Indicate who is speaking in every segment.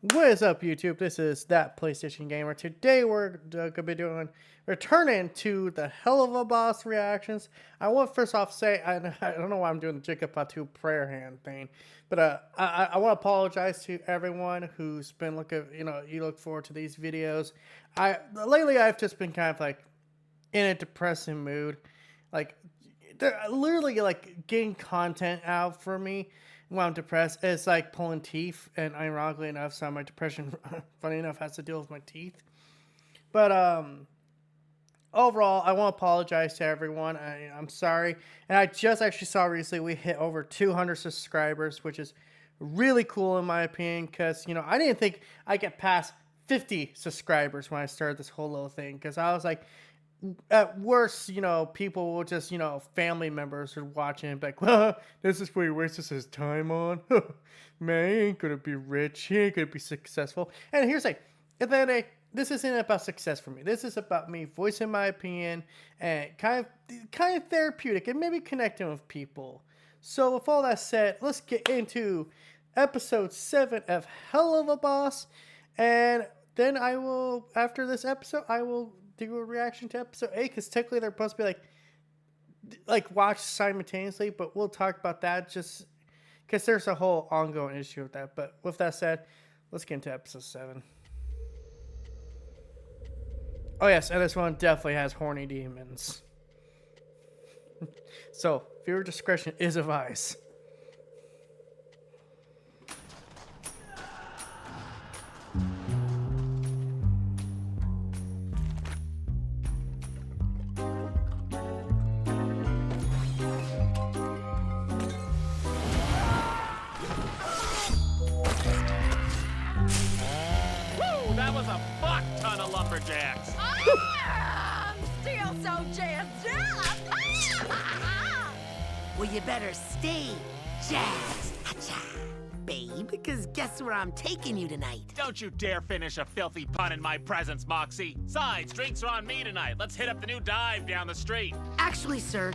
Speaker 1: What is up, YouTube? This is That PlayStation Gamer. Today we're going to be returning to the Helluva boss reactions. I want first off say, I don't know why I'm doing the Jacob Patu prayer hand thing, but I want to apologize to everyone who's been looking, you look forward to these videos. Lately I've just been kind of like in a depressing mood. Like, they're literally like getting content out for me when I'm depressed. It's like pulling teeth, and ironically enough, some of my depression, funny enough, has to deal with my teeth. But overall, I want to apologize to everyone. I'm sorry, and I just actually saw recently we hit over 200 subscribers, which is really cool in my opinion. Because I didn't think I'd get past 50 subscribers when I started this whole little thing. Because I was like, at worst, people will just, family members are watching and be like, well, this is what he wastes his time on. Man, he ain't gonna be rich. He ain't gonna be successful. And here's like, at the end of the day, this isn't about success for me. This is about me voicing my opinion and kind of therapeutic and maybe connecting with people. So with all that said, let's get into episode 7 of Helluva Boss. And then I will, after this episode, I will do a reaction to episode 8, because technically they're supposed to be like watched simultaneously, but we'll talk about that just because there's a whole ongoing issue with that. But with that said, let's get into episode 7. Oh yes, and this one definitely has horny demons. So viewer discretion is advised.
Speaker 2: That was a fuck ton of lumberjacks.
Speaker 3: I'm still so jazzed up.
Speaker 4: Well, you better stay jazzed, babe, because guess where I'm taking you tonight?
Speaker 2: Don't you dare finish a filthy pun in my presence, Moxie. Sides, drinks are on me tonight. Let's hit up the new dive down the street.
Speaker 4: Actually, sir,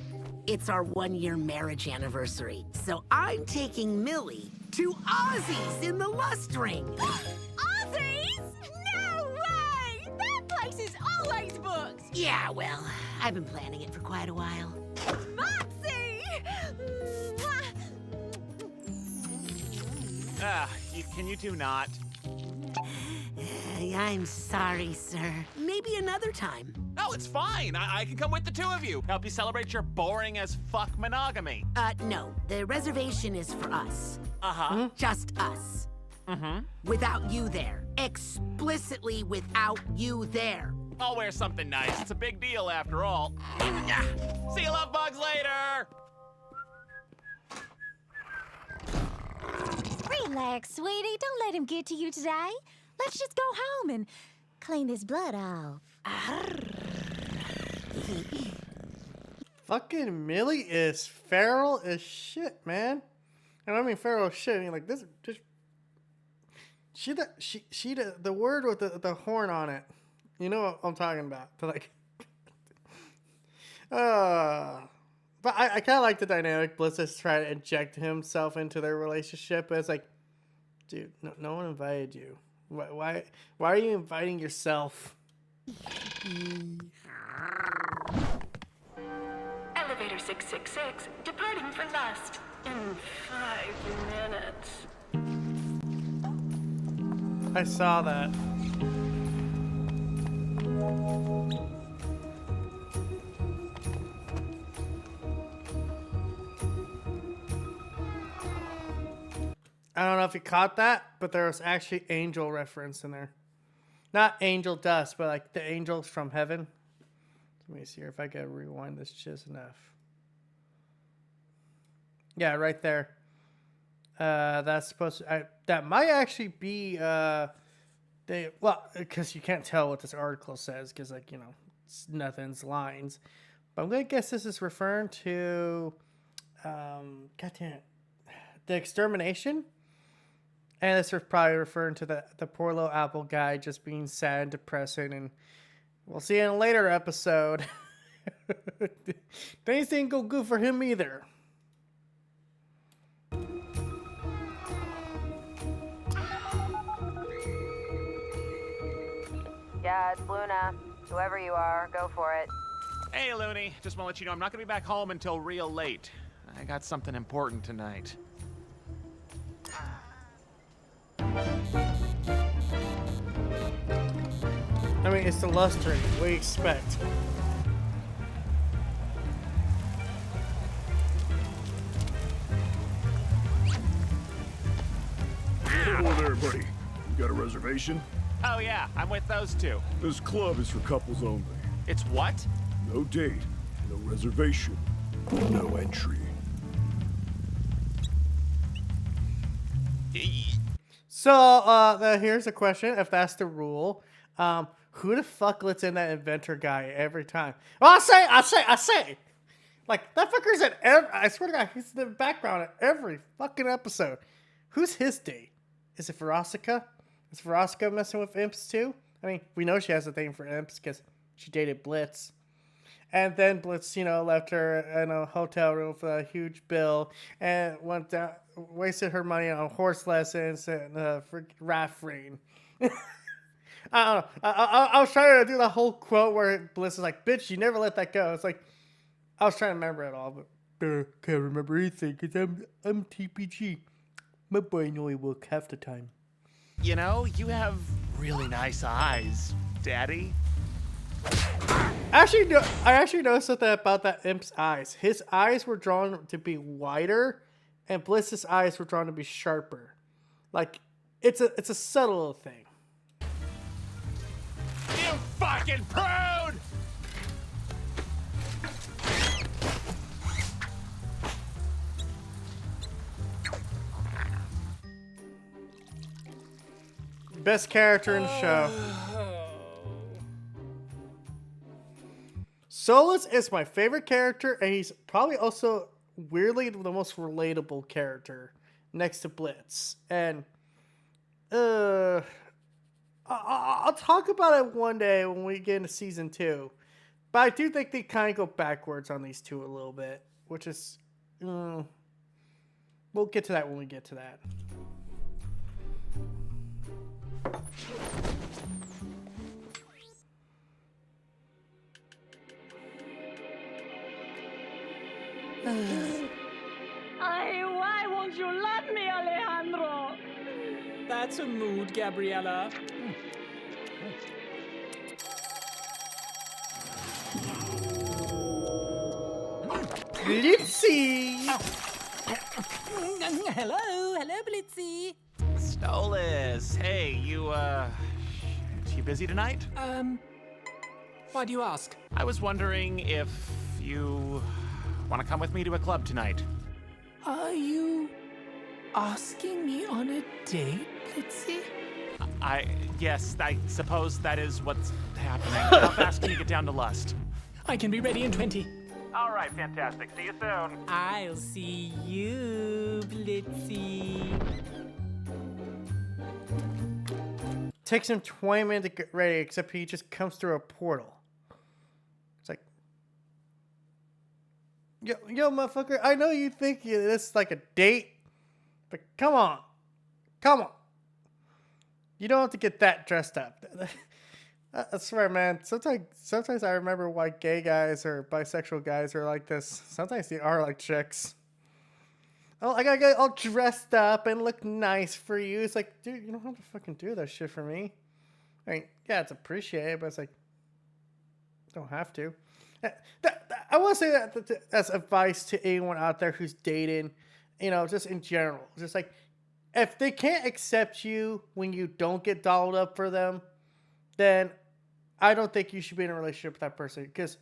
Speaker 4: it's our 1-year marriage anniversary, so I'm taking Millie to Ozzy's in the Lust Ring.
Speaker 3: Aussies? No way! That place is always booked.
Speaker 4: Yeah, well, I've been planning it for quite a while.
Speaker 3: Moxie!
Speaker 2: Can you two not?
Speaker 4: I'm sorry, sir. Maybe another time.
Speaker 2: Oh, it's fine. I can come with the two of you. Help you celebrate your boring as fuck monogamy.
Speaker 4: No, the reservation is for us.
Speaker 2: Uh-huh.
Speaker 4: Just us.
Speaker 2: Mm-hmm.
Speaker 4: Without you there. Explicitly without you there.
Speaker 2: I'll wear something nice. It's a big deal after all. See you love bugs later.
Speaker 3: Relax, sweetie. Don't let him get to you today. Let's just go home and clean this blood off.
Speaker 1: Fucking Millie is feral as shit, man. And I mean feral as shit. I mean, like, this just the word with the horn on it. You know what I'm talking about. But like, but I kind of like the dynamic. Bliss is trying to inject himself into their relationship, but it's like, dude, no one invited you. Why are you inviting yourself?
Speaker 5: Elevator 666, departing for Lust in 5 minutes.
Speaker 1: I saw that. I don't know if you caught that, but there was actually angel reference in there. Not angel dust, but like the angels from heaven. Let me see here if I can rewind this just enough. Yeah, right there. That's supposed to, that might actually be because you can't tell what this article says, because like, it's nothing's lines. But I'm gonna guess this is referring to goddamn, the extermination. And this is probably referring to the poor little apple guy just being sad and depressing, and we'll see in a later episode. Things didn't go good for him either.
Speaker 6: Yeah, it's Luna. Whoever you are, go for it.
Speaker 2: Hey, Looney. Just want to let you know I'm not going to be back home until real late. I got something important tonight.
Speaker 1: I mean, it's the Lust Ring. What do you expect?
Speaker 7: Hello there, buddy. You got a reservation?
Speaker 2: Oh, yeah. I'm with those two.
Speaker 7: This club is for couples only.
Speaker 2: It's what?
Speaker 7: No date, no reservation, no entry.
Speaker 1: So, here's a question. If that's the rule, who the fuck lets in that inventor guy every time? Oh, I say! Like, that fucker's in I swear to God, he's in the background at every fucking episode. Who's his date? Is it Veronica? Is Veronica messing with imps too? I mean, we know she has a thing for imps because she dated Blitz. And then Blitz, left her in a hotel room for a huge bill and went down, wasted her money on horse lessons and for rafting. I don't know. I was trying to do the whole quote where Bliss is like, "Bitch, you never let that go." It's like, I was trying to remember it all, but can't remember anything because I'm TPG. My brain only works half the time.
Speaker 2: You know, you have really nice eyes, Daddy.
Speaker 1: I actually noticed something about that imp's eyes. His eyes were drawn to be wider, and Bliss's eyes were drawn to be sharper. Like, it's a subtle thing.
Speaker 2: You fucking prude!
Speaker 1: Best character in the show. Solus is my favorite character, and he's probably also weirdly the most relatable character next to Blitz. And I'll talk about it one day when we get into season 2. But I do think they kind of go backwards on these two a little bit, which is we'll get to that when we get to that.
Speaker 8: Why won't you let me, Alejandro?
Speaker 9: That's a mood, Gabriella.
Speaker 1: Blitzy!
Speaker 9: Hello, Blitzy.
Speaker 2: Stolas, hey, you busy tonight?
Speaker 9: Why do you ask?
Speaker 2: I was wondering if you want to come with me to a club tonight.
Speaker 9: Are you asking me on a date, Blitzy?
Speaker 2: Yes, I suppose that is what's happening. How fast can you get down to Lust?
Speaker 9: I can be ready in 20.
Speaker 2: All right, fantastic. See you soon.
Speaker 9: I'll see you, Blitzy.
Speaker 1: Takes him 20 minutes to get ready, except he just comes through a portal. It's like, yo, motherfucker, I know you think this is like a date, but come on. You don't have to get that dressed up. I swear, man, sometimes I remember why gay guys or bisexual guys are like this. Sometimes they are like chicks. Oh, I gotta get all dressed up and look nice for you. It's like, dude, you don't have to fucking do that shit for me. I mean, yeah, it's appreciated, but it's like, don't have to. I want to say that as advice to anyone out there who's dating, just in general. Just like, if they can't accept you when you don't get dolled up for them, then I don't think you should be in a relationship with that person. Because,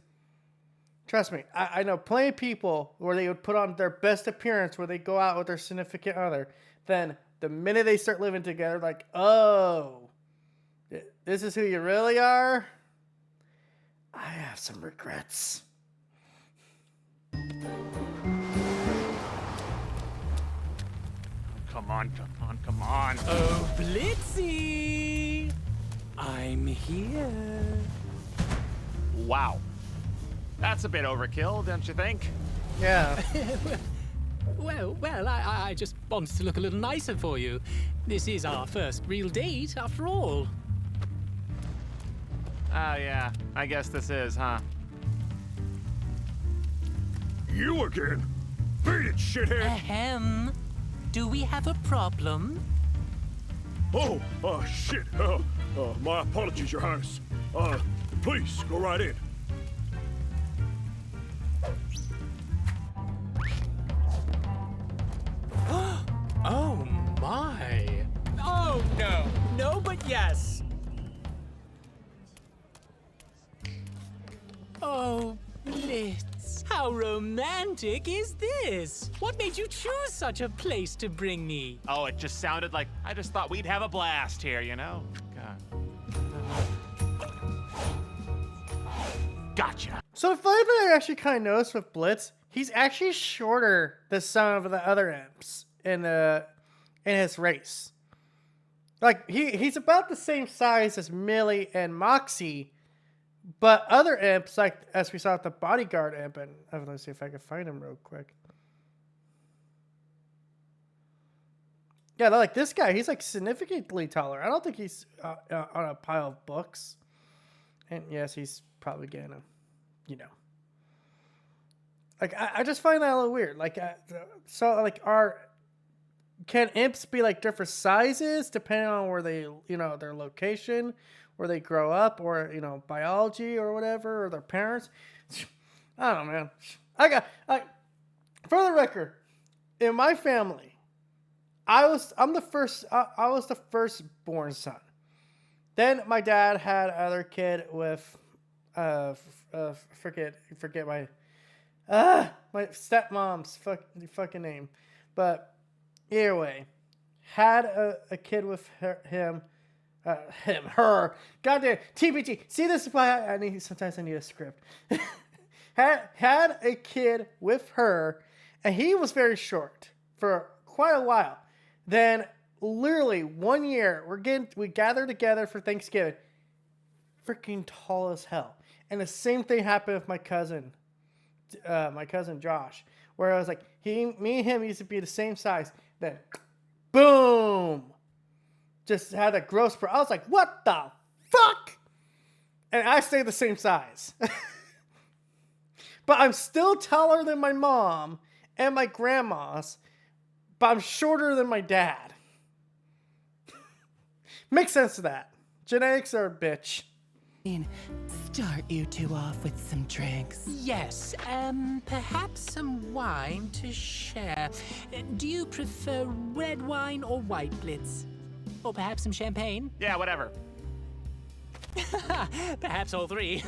Speaker 1: trust me, I know plenty of people where they would put on their best appearance where they go out with their significant other. Then the minute they start living together, like, oh, this is who you really are? I have some regrets.
Speaker 2: Come on.
Speaker 9: Oh, Blitzy! I'm here.
Speaker 2: Wow. That's a bit overkill, don't you think?
Speaker 1: Yeah.
Speaker 9: Well, I just wanted to look a little nicer for you. This is our first real date, after all.
Speaker 2: Oh, yeah. I guess this is, huh?
Speaker 7: You again? Beat it, shithead!
Speaker 9: Ahem. Do we have a problem?
Speaker 7: Oh, shit. My apologies, Your Highness. Please, go right in.
Speaker 9: Oh my. Oh no. No, but yes. Oh, Blitz. How romantic is this? What made you choose such a place to bring me?
Speaker 2: Oh, it just sounded like I just thought we'd have a blast here, you know? God. Gotcha.
Speaker 1: So the funny thing I actually kind of noticed with Blitz, he's actually shorter than some of the other imps in his race. Like he's about the same size as Millie and Moxie, but other imps, like as we saw with the bodyguard imp, and let's see if I can find him real quick. Yeah, like this guy, he's like significantly taller. I don't think he's on a pile of books. And yes, he's probably getting a, like I just find that a little weird. Like, so like can imps be like different sizes depending on where they, their location, where they grow up, or biology or whatever, or their parents? I don't know, man. For the record, in my family, I was the firstborn son. Then my dad had another kid with forget my stepmom's fucking name, but either way, had a kid with her. Goddamn TBT. See, this is why sometimes I need a script. had a kid with her, and he was very short for quite a while. Then literally 1 year, we gathered together for Thanksgiving. Freaking tall as hell. And the same thing happened with my cousin Josh, where I was like, me and him used to be the same size. Then, boom, just had a gross. I was like, what the fuck? And I stayed the same size. But I'm still taller than my mom and my grandma's, but I'm shorter than my dad. Makes sense to that. Genetics are a bitch.
Speaker 10: Start you two off with some drinks.
Speaker 9: Yes, perhaps some wine to share. Do you prefer red wine or white, Blitz? Or perhaps some champagne?
Speaker 2: Yeah, whatever.
Speaker 9: Perhaps all three.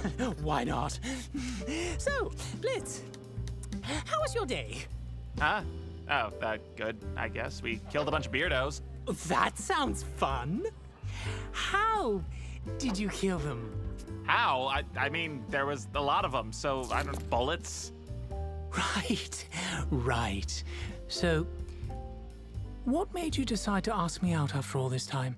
Speaker 9: Why not? So, Blitz, how was your day?
Speaker 2: Huh? Oh, good, I guess. We killed a bunch of beardos.
Speaker 9: That sounds fun. How did you kill them?
Speaker 2: How? I mean, there was a lot of them, so I don't know, bullets?
Speaker 9: Right. So, what made you decide to ask me out after all this time?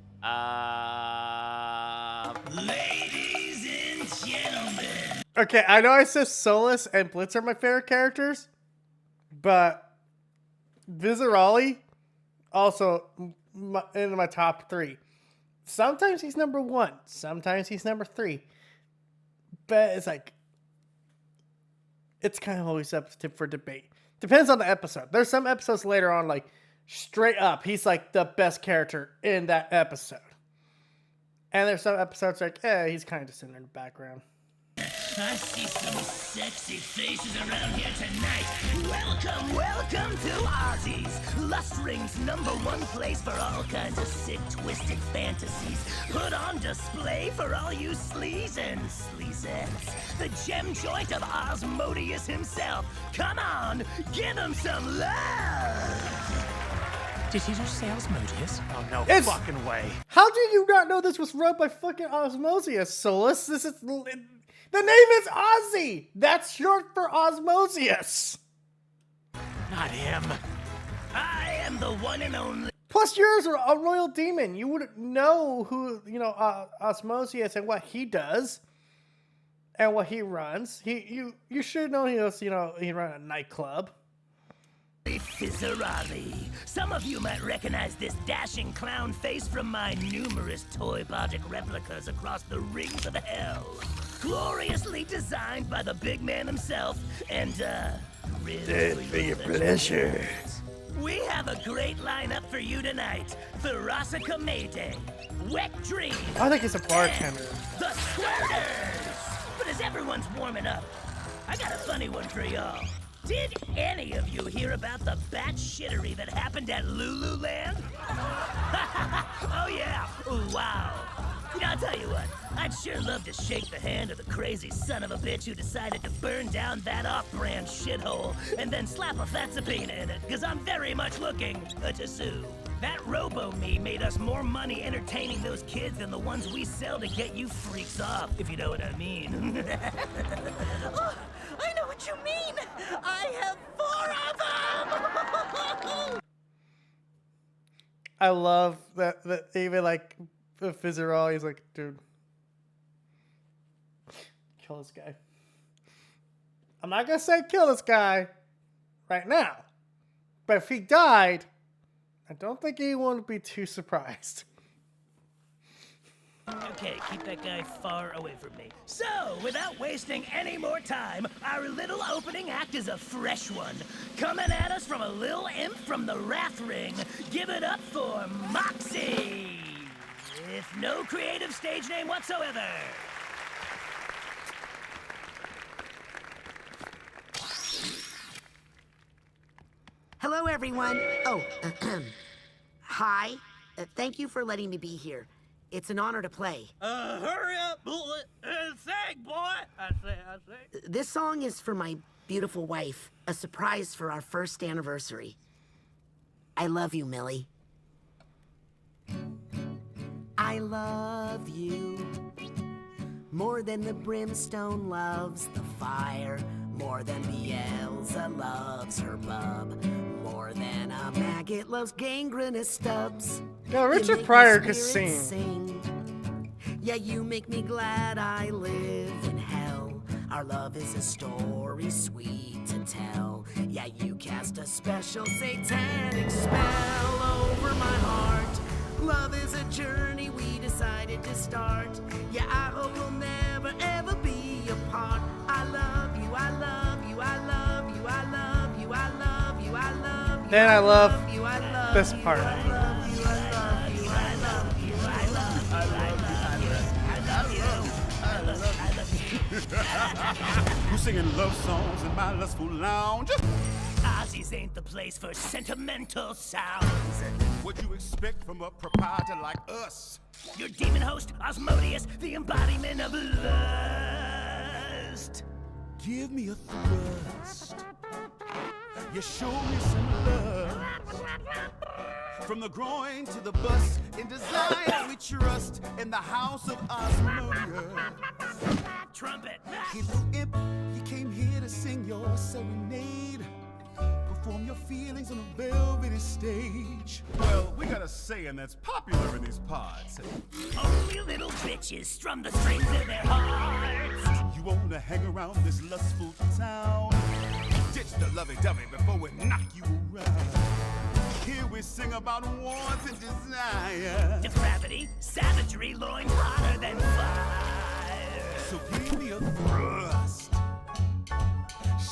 Speaker 10: Ladies and gentlemen.
Speaker 1: Okay, I know I said Solus and Blitz are my favorite characters, but Vizarali also in my top 3. Sometimes he's number 1, sometimes he's number 3. But it's like, it's kind of always up for debate. Depends on the episode. There's some episodes later on, like, straight up, he's like the best character in that episode. And there's some episodes like, he's kind of just in the background.
Speaker 10: I see some sexy faces around here tonight. Welcome to Ozzy's, Lust Ring's #1 place for all kinds of sick, twisted fantasies. Put on display for all you sleaze and sleazettes. The gem joint of Osmodius himself. Come on, give him some love.
Speaker 9: Did he just say Osmodius?
Speaker 2: Oh, no fucking way.
Speaker 1: How do you not know this was run by fucking Osmosius, Solus? The name is Ozzy! That's short for Osmosius!
Speaker 2: Not him.
Speaker 10: I am the one and only.
Speaker 1: Plus, you're a royal demon. You would know who, Osmosius and what he does and what he runs. You should know he ran a nightclub.
Speaker 10: Fizzerali. Some of you might recognize this dashing clown face from my numerous toy project replicas across the rings of hell. Gloriously designed by the big man himself, and,
Speaker 1: Dead for your pleasure.
Speaker 10: We have a great lineup for you tonight. Verasica Mayday, Wet Dream,
Speaker 1: I think it's a bartender.
Speaker 10: The Squirters! But as everyone's warming up, I got a funny one for y'all. Did any of you hear about the bat shittery that happened at Lululand? Oh yeah, wow. You know, I'll tell you what, I'd sure love to shake the hand of the crazy son of a bitch who decided to burn down that off-brand shithole and then slap a fat subpoena in it, because I'm very much looking to sue. That robo-me made us more money entertaining those kids than the ones we sell to get you freaks off, if you know what I mean.
Speaker 8: Oh, I know what you mean. I have 4 of them.
Speaker 1: I love that even like the Fizzerall, he's like, dude, kill this guy. I'm not gonna say kill this guy right now, but if he died, I don't think anyone would be too surprised.
Speaker 10: Okay, keep that guy far away from me. So, without wasting any more time, our little opening act is a fresh one. Coming at us from a little imp from the Wrath Ring. Give it up for Moxie! With no creative stage name whatsoever.
Speaker 4: Hello, everyone. Oh, hi. Thank you for letting me be here. It's an honor to play.
Speaker 10: Hurry up, bullet, and sing, boy! I say.
Speaker 4: This song is for my beautiful wife, a surprise for our first anniversary. I love you, Millie. I love you more than the brimstone loves the fire, more than Bielsa loves her bub, more than a maggot loves gangrenous stubs.
Speaker 1: Yeah,
Speaker 4: You
Speaker 1: Richard
Speaker 4: make
Speaker 1: Pryor
Speaker 4: my
Speaker 1: could
Speaker 4: spirit
Speaker 1: sing.
Speaker 4: Yeah, you make me glad I live in hell. Our love is a story sweet to tell. Yeah, you cast a special satanic spell over my heart. Love is a journey we decided to start. Yeah, I hope we'll never ever be apart. I love you, I love you, I love you, I love you, I love you, I love you.
Speaker 1: Then I love
Speaker 4: you, I love
Speaker 1: this
Speaker 4: you,
Speaker 1: part.
Speaker 4: I love you, I love you, I love you, I love you, I love you.
Speaker 7: Who's singing love songs in my lustful lounge?
Speaker 10: Ozzy's ain't the place for sentimental sounds.
Speaker 7: What you expect from a proprietor like us?
Speaker 10: Your demon host, Osmodius, the embodiment of lust.
Speaker 7: Give me a thrust. You show me some love. From the groin to the bust, in desire we trust. In the house of Osmodius.
Speaker 10: Trumpet.
Speaker 7: Hey, little imp, you came here to sing your serenade. Perform your feelings on a velvety stage. Well, we got a saying that's popular in these pods.
Speaker 10: Only little bitches strum the strings of their hearts.
Speaker 7: You wanna hang around this lustful town? Ditch the lovey-dovey before we knock you around. Here we sing about wants and desire.
Speaker 10: Depravity, savagery, loins hotter than fire.
Speaker 7: So give me a thrust.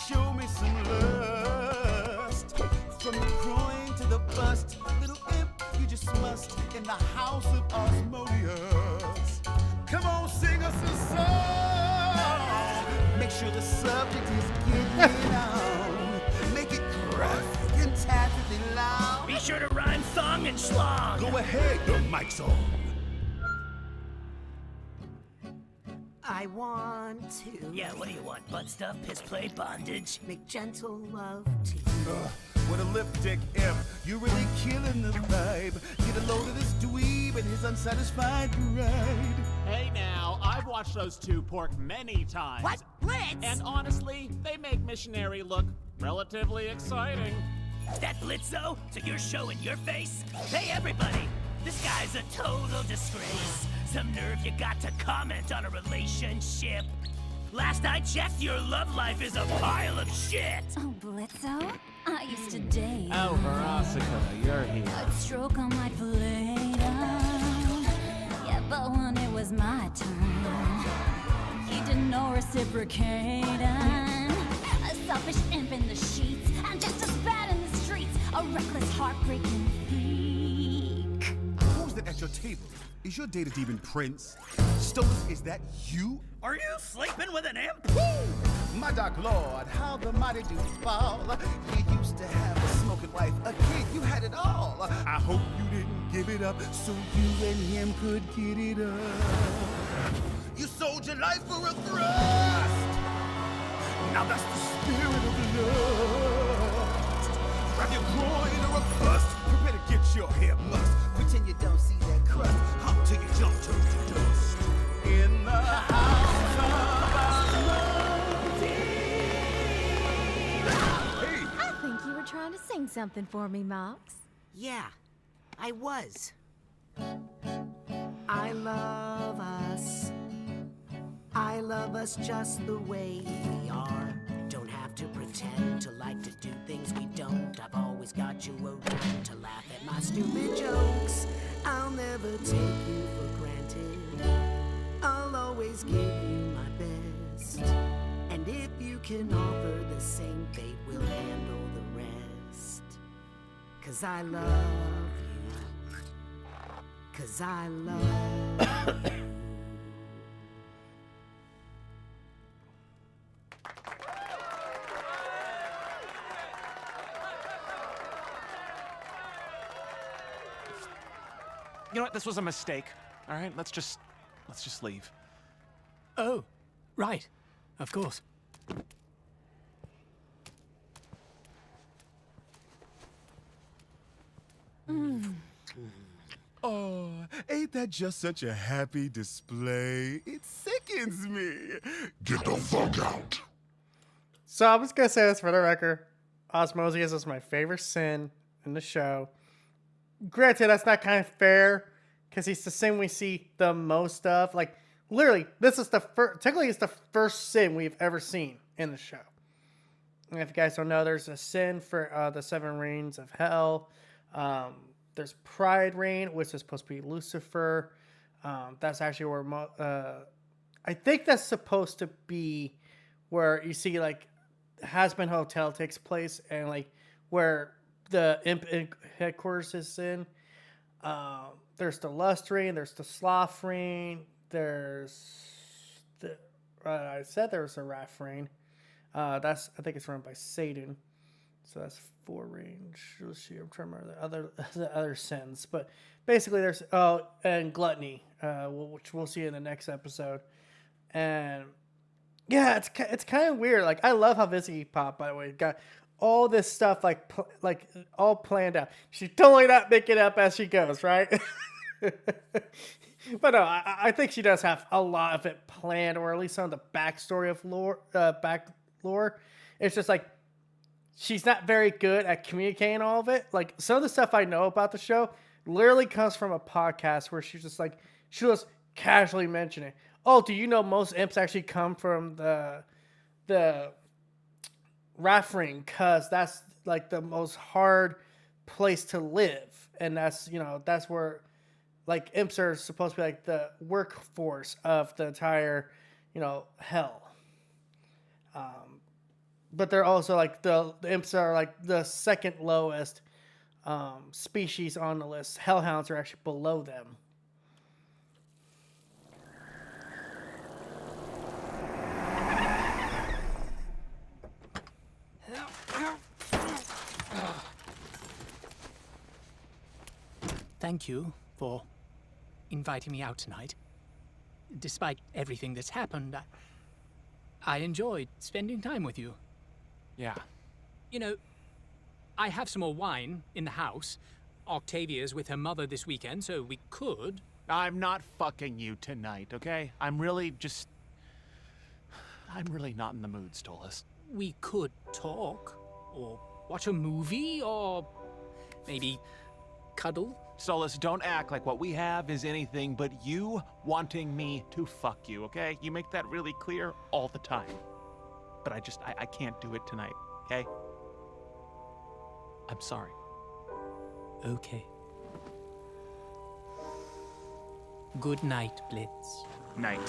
Speaker 7: Show me some lust. From the groin to the bust, little imp, you just must. In the house of Osmodius. Come on, sing us a song. Make sure the subject is getting on. Make it graphic and tacitly loud.
Speaker 10: Be sure to rhyme thong and schlong.
Speaker 7: Go ahead, your mic's on.
Speaker 4: I want to.
Speaker 10: Yeah, what do you want? Butt stuff, piss play, bondage?
Speaker 4: Make gentle love to you.
Speaker 7: What a lipstick imp, you really killing the vibe. Get a load of this dweeb and his unsatisfied bride.
Speaker 2: Hey now, I've watched those two pork many times.
Speaker 10: What? Blitz?
Speaker 2: And honestly, they make missionary look relatively exciting.
Speaker 10: That Blitzo? So you're showing your face? Hey everybody, this guy's a total disgrace. Some nerve you got to comment on a relationship. Last I checked, your love life is a pile of shit.
Speaker 3: Oh, Blitzo? I used to date.
Speaker 2: Oh, Veronica, you're here.
Speaker 3: I'd stroke on my later. Yeah, but when it was my turn, he did no reciprocating. A selfish imp in the sheets, and just as bad in the streets. A reckless, heartbreaking freak.
Speaker 7: Who's that at your table? Is your data demon Prince? Stolas, is that you?
Speaker 8: Are you sleeping with an imp?
Speaker 7: My dark lord, how the mighty do fall. You used to have a smoking wife, a kid, you had it all. I hope you didn't give it up so you and him could get it up. You sold your life for a thrust. Now that's the spirit of lust. Grab your groin or a bust. Prepare to get your hair mussed. Pretend you don't see that crust. Hump till you jump to dust. In the house of
Speaker 3: I think you were trying to sing something for me, Mox.
Speaker 4: Yeah, I was. I love us. I love us just the way we are. Don't have to pretend to like to do things we don't. I've always got you around to laugh at my stupid jokes. I'll never take you for granted. I'll always give you my best. And if you can offer the same fate, we'll handle the rest. 'Cause I love you. 'Cause I love you.
Speaker 2: You know what? This was a mistake. All right, let's just leave.
Speaker 9: Oh, right. Of course.
Speaker 7: Oh, ain't that just such a happy display? It sickens me. Get the fuck out.
Speaker 1: So I'm just gonna say this for the record. Osmosis is my favorite sin in the show. Granted, that's not kind of fair because he's the sin we see the most of. Like, literally, this is the first. Technically, it's the first sin we've ever seen in the show. And if you guys don't know, there's a sin for the 7 reigns of hell. There's Pride Reign, which is supposed to be Lucifer. That's actually where I think that's supposed to be where you see like Has-Been Hotel takes place and like where the imp headquarters is in. There's the Lust Reign, there's the Sloth Reign, there's the I said there was a Wrath Reign. I think it's run by Satan. So that's 4 range. Let's see, I'm trying to remember the other sins, but basically there's and gluttony, which we'll see in the next episode. And yeah, it's kind of weird. Like I love how busy he popped. By the way, got all this stuff like all planned out. She's totally not making it up as she goes, right? But no, I think she does have a lot of it planned, or at least some of the backstory of lore. It's just like she's not very good at communicating all of it. Like some of the stuff I know about the show literally comes from a podcast where she'll just casually mention it. Oh, do you know most imps actually come from the Wrath Ring? Cause that's like the most hard place to live, and that's where like imps are supposed to be like the workforce of the entire hell. But they're also like the imps are like the second lowest species on the list. Hellhounds are actually below them.
Speaker 9: Thank you for inviting me out tonight. Despite everything that's happened, I enjoyed spending time with you.
Speaker 2: Yeah.
Speaker 9: You know, I have some more wine in the house. Octavia's with her mother this weekend, so we could.
Speaker 2: I'm not fucking you tonight, okay? I'm really not in the mood, Stolas.
Speaker 9: We could talk, or watch a movie, or maybe cuddle.
Speaker 2: Stolas, don't act like what we have is anything but you wanting me to fuck you, okay? You make that really clear all the time. But I can't do it tonight, okay? I'm sorry.
Speaker 9: Okay. Good night, Blitz.
Speaker 2: Night.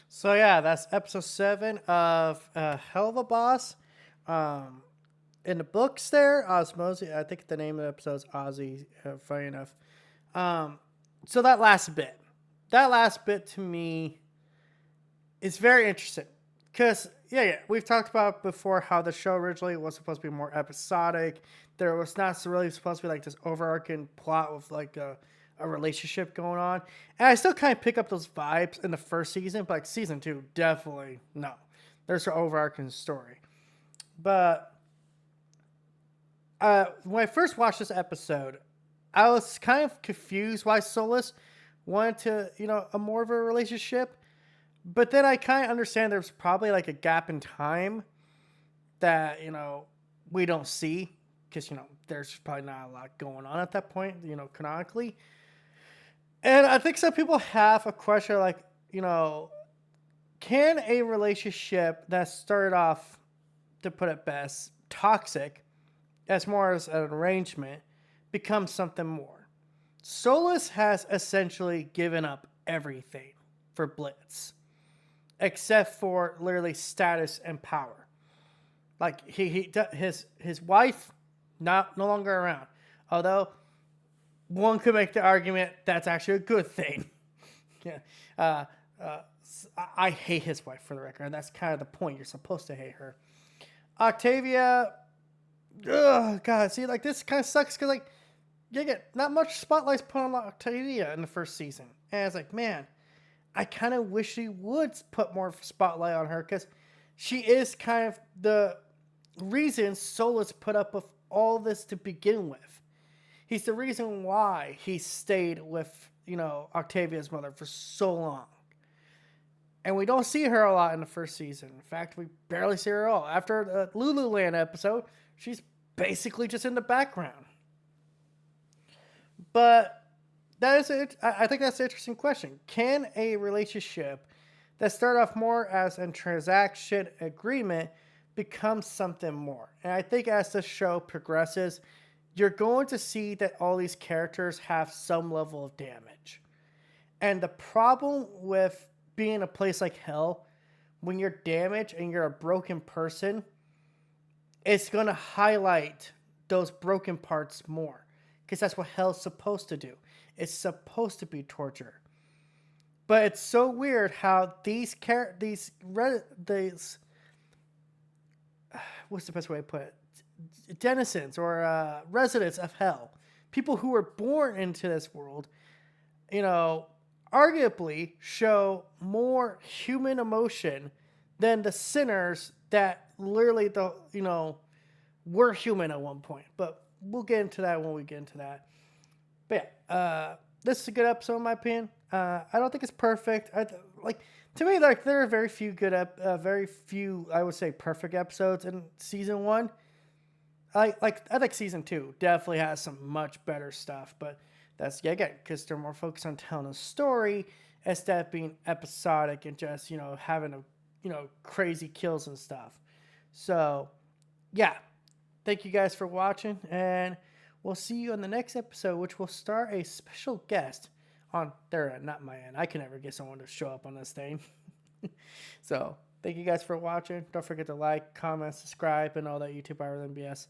Speaker 1: So yeah, that's episode 7 of Helluva Boss. In the books there, Osmosis, I think the name of the episode is Ozzy, funny enough. So that last bit to me is very interesting. Because, yeah, we've talked about before how the show originally was supposed to be more episodic. There was not really supposed to be like this overarching plot with like a relationship going on. And I still kind of pick up those vibes in the first season, but like season 2, definitely no. There's an overarching story. But when I first watched this episode, I was kind of confused why Solus wanted to, a more of a relationship. But then I kind of understand there's probably like a gap in time that, we don't see. Because, there's probably not a lot going on at that point, canonically. And I think some people have a question like, can a relationship that started off, to put it best, toxic, as more as an arrangement, become something more? Solus has essentially given up everything for Blitz, except for literally status and power. Like his wife, no longer around. Although one could make the argument that's actually a good thing. Yeah, I hate his wife, for the record, and that's kind of the point. You're supposed to hate her. Octavia, God, see, like this kind of sucks because like you get not much spotlight's put on Octavia in the first season, and it's like, man, I kind of wish he would put more spotlight on her because she is kind of the reason Solus put up with all this to begin with. He's the reason why he stayed with, Octavia's mother for so long. And we don't see her a lot in the first season. In fact, we barely see her at all. After the Lululand episode, she's basically just in the background. But that is it. I think that's an interesting question. Can a relationship that started off more as a transaction agreement become something more? And I think as the show progresses, you're going to see that all these characters have some level of damage. And the problem with being in a place like hell, when you're damaged and you're a broken person, it's going to highlight those broken parts more. Because that's what hell's supposed to do. It's supposed to be torture. But it's so weird how these what's the best way to put it? Denizens or residents of hell, people who were born into this world, arguably show more human emotion than the sinners that literally were human at one point. But we'll get into that when we get into that. But yeah, this is a good episode in my opinion. I don't think it's perfect. To me, like there are very few I would say perfect episodes in season 1. I think season 2 definitely has some much better stuff, but that's again because they're more focused on telling a story instead of being episodic and just having crazy kills and stuff. So yeah, thank you guys for watching, and we'll see you on the next episode, which will star a special guest on their end, not my end. I can never get someone to show up on this thing. So thank you guys for watching. Don't forget to like, comment, subscribe, and all that YouTube IRL BS.